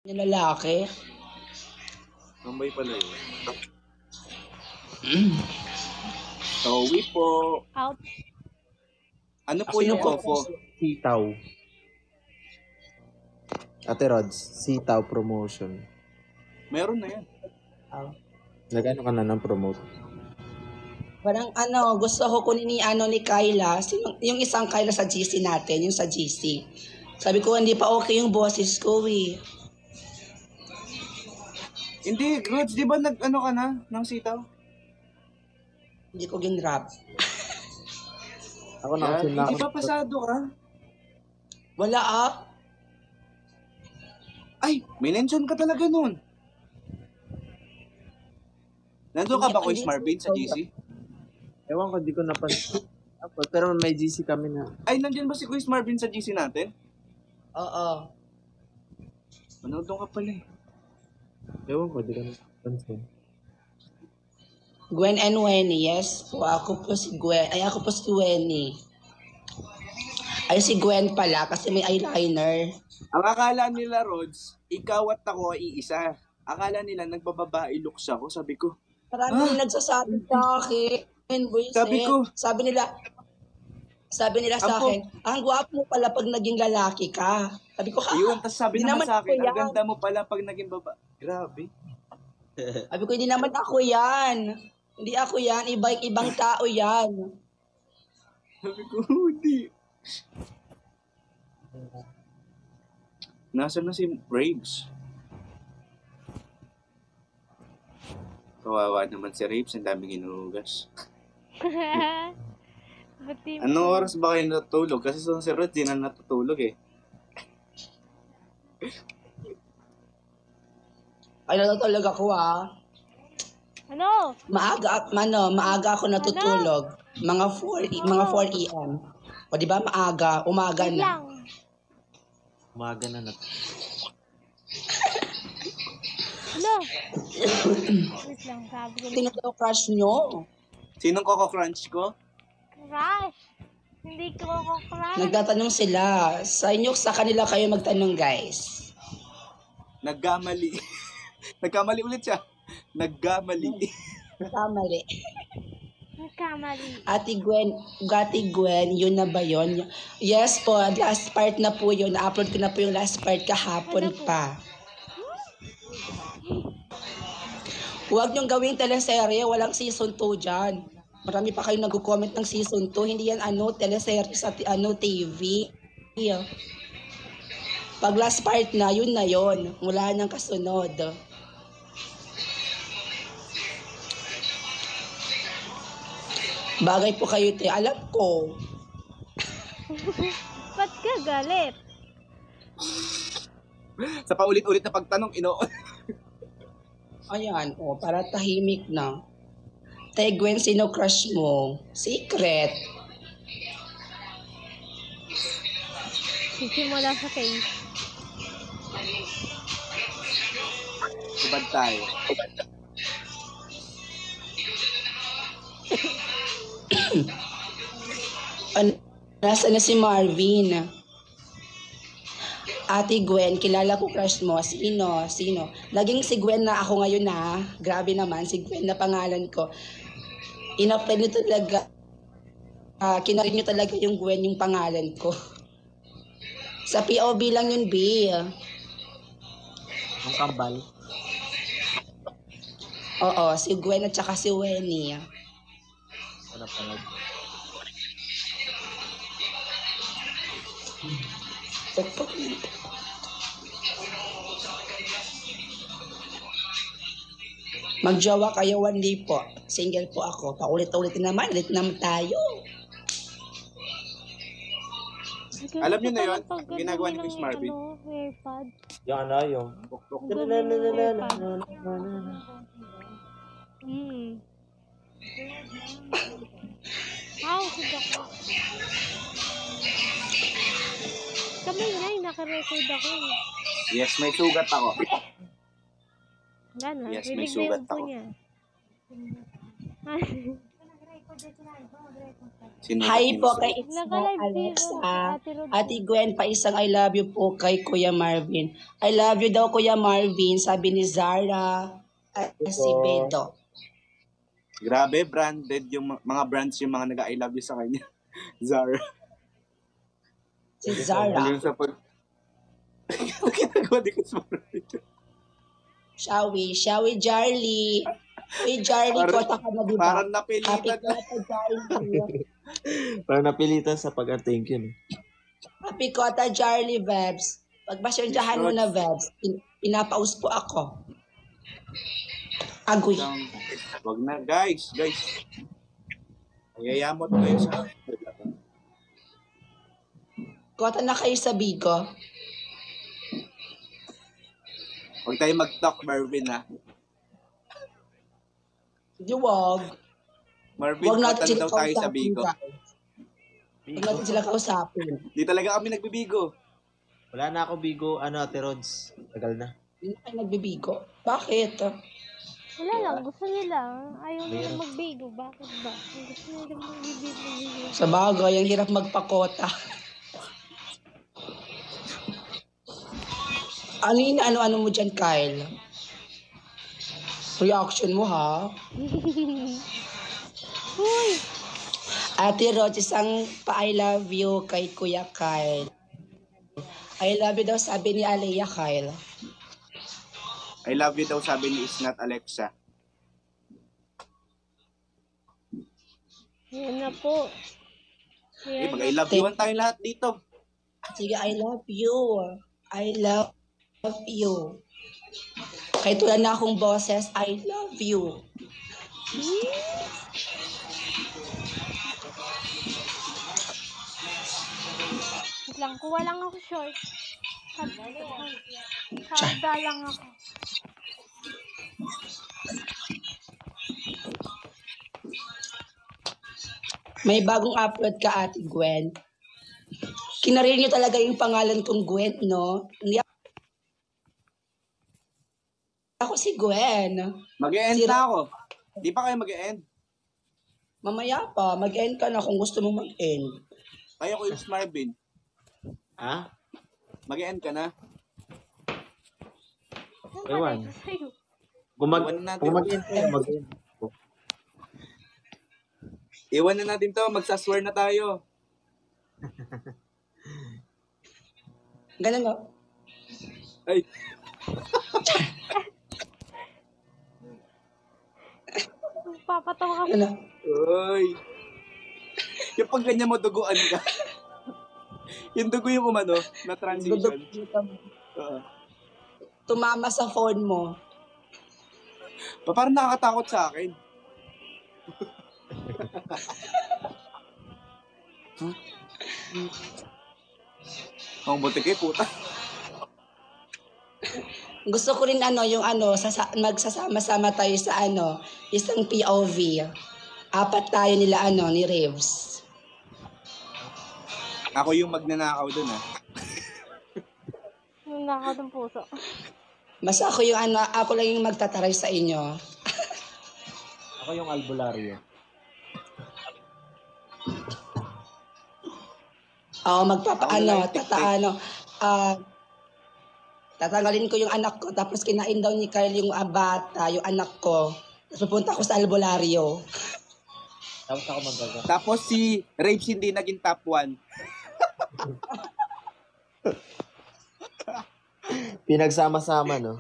Yung lalaki. Tambay pala yun. Towi po. Out. Ano po yung Kofo? Sitaw. Ate Rods, Sitaw promotion. Meron na yan. Nagano ka na ng promote? Parang gusto ko kunin ni Kyla, yung isang Kyla sa GC natin, yung sa GC. Sabi ko, hindi pa okay yung boses ko eh. Hindi, Rods, di ba nag-ano ka na ng sitaw? Hindi ko gin-rap. Ako na kasi Hindi ba pasado ka? Wala Ay, may mention ka talaga nun. Nandun ka ba, Kuis Marvin, sa GC? Ewan ko, di ko napansin. Pero may GC kami na. Ay, nandiyan ba si Kuis Marvin sa GC natin? Oo. Nandun ka pala eh. Ewan ko, di ko napansin. Gwen and Wenny, yes po. Ako po si Gwen. Ay, ako po si Wenny. Ay, si Gwen pala kasi may eyeliner. Ang akala nila, Rods, ikaw at ako ay iisa. Akala nila nagbababae looks ako. Sabi ko, Marami nagsasabi sa akin. Boy, sabi nila sa akin, ang gwapo mo pala pag naging lalaki ka. Sabi ko, yun, tas sabi naman sa akin, ang yan. ganda mo pala pag naging babae. Grabe. Sabi ko, hindi naman ako yan. Hindi ako yan. Ibang tao yan. Sabi ko, hindi. Nasaan na si Rapes? Kawawa naman si Rapes, ang daming inuugas. Anong oras ba kayo natutulog? Kasi si Rod, di na natutulog eh. Ay, natutulog ako Ano? Maaga ako natutulog. Mga 4 AM. O di ba maaga, umaga Wait na. lang. Umaga na natin. Ano? Wait lang, sabi ko. Sino daw crush nyo? Sinong Coco Crunch ko? Crush. Hindi ko crush. Nagtatanong sila. Sa kanila kayo magtanong, guys. Nagkamali. Nagkamali ulit siya. Nagkamali. Kamali. Nagkamali. Ate Gwen, yun na ba yun? Yes po, last part na po yun. Na-upload ko na po yung last part kahapon pa. Huwag niyong gawing teleserye, walang season 2 dyan. Marami pa kayong nag-comment ng season 2. Hindi yan teleserye sa TV. Pag last part na, yun na yun. Wala nang kasunod. Bagay po kayo, te. Alam ko. Ba't ka galit? Sa paulit-ulit na pagtanong, Ayan, para tahimik na. Te Gwen, sino crush mo? Secret. Sisimula sa case. Subad tayo. Nasa na si Marvin? Ate Gwen, kilala ko crush mo. Sino? Naging si Gwen na ako ngayon na. Grabe naman, si Gwen na pangalan ko. Ina-apply nyo talaga. Kinarin nyo talaga yung Gwen yung pangalan ko. Sa POV lang yun, B. Ang kambal. Oo, si Gwen at saka si Wenny. Ano pa Magjowa kayo one day po. Single po ako. Paulit-ulit naman. Ulit naman tayo. Alam niyo na yun? Ginagawa ni Chris Marvin. AirPod. Yung yung bukbuk. Sugat ko. Kami nga, naka-record ako. Yes, may sugat ako. Gano'n? Yes, may sugat ako. Niya. Hi po kay It's Naka-live si Alexa. Ate Rod. Ate Gwen, pa isang I love you po kay Kuya Marvin. I love you daw Kuya Marvin, sabi ni Zara Acevedo. Grabe, branded yung mga brands yung mga nag-I love you sa kanya. Zara. Si Zara. Hanggang sa pag... Ano ginagawa di ko sa Shall we, Jarly? Uy, Jarly, Parang- kota ka na diba? Parang Happy napilitan na. kota, Jarly. Parang napilitan sa pag-thank you. No? Happy kota, Jarly, Vebs. Pagpasensyahan mo na, Vebs. Pinapaus po ako. Agoy. Wag na, guys. Ayayamot kayo sa... Kota na kayo sa Bigo. Huwag tayo mag-talk, Marvin, ha? Di wag. Marvin, Wag natin katan sila daw tayo sa kausapin, Bigo. guys. Wag natin sila kausapin. Di talaga kami nagbibigo. Wala na ako, Bigo. Ate Rods. Tagal na. Hindi na kayo nagbibigo. Bakit? Wala lang, gusto nila. Ayaw nila magbigo. Bakit ba? Gusto nila magbigo. Sa bagay, ang hirap magpakota. Ano mo dyan, Kyle? Reaction mo, ha? Uy! Ate Rod, isang pa-I love you kay Kuya Kyle. I love you daw, sabi ni Alea Kyle. I love you daw, sabi ni Isnat Alexa. Yan na po. Yan Mag-I love you tayo lahat dito. Sige, I love you. I love you. Kahit wala na akong boses, I love you. Wait lang, kuha lang ako short. Handa lang ako. May bagong upload ka, Ate Gwen. Kinarir niyo talaga yung pangalan kong Gwen, no? Hindi ako si Gwen. Mag-e-end na ako. Di pa kayo mag-e-end. Mamaya pa, mag-end ka na kung gusto mo mag-end. Kayo ko yung Marvin. Ha? Mag-e-end ka na. Ewan. Sa'yo. Kung Iwan na natin. mag-end kayo, mag-end. Iwan na natin to. Magsaswear na tayo. Ganun no? Ay, Papatawa ka. Ano? Uy. Yung pag ganyan mo, duguan ka. Yung dugo yung umano, na transition. Oo. Tumama sa phone mo. Parang nakakatakot sa akin. Ang buti kayo, puta. Gusto ko rin magsasama-sama tayo sa isang POV. Apat tayo nila ni Reeves. Ako yung magnanakaw dun, ha. Yung nakaw ng puso. Mas ako ako lang yung magtataray sa inyo. Ako yung albularyo. Oo, tatanggalin ko yung anak ko, tapos kinain daw ni Kyle yung bata, yung anak ko. Tapos pupunta ako sa albularyo. Tapos ako magaga. Tapos si Rapes hindi naging top 1. Pinagsama-sama, no?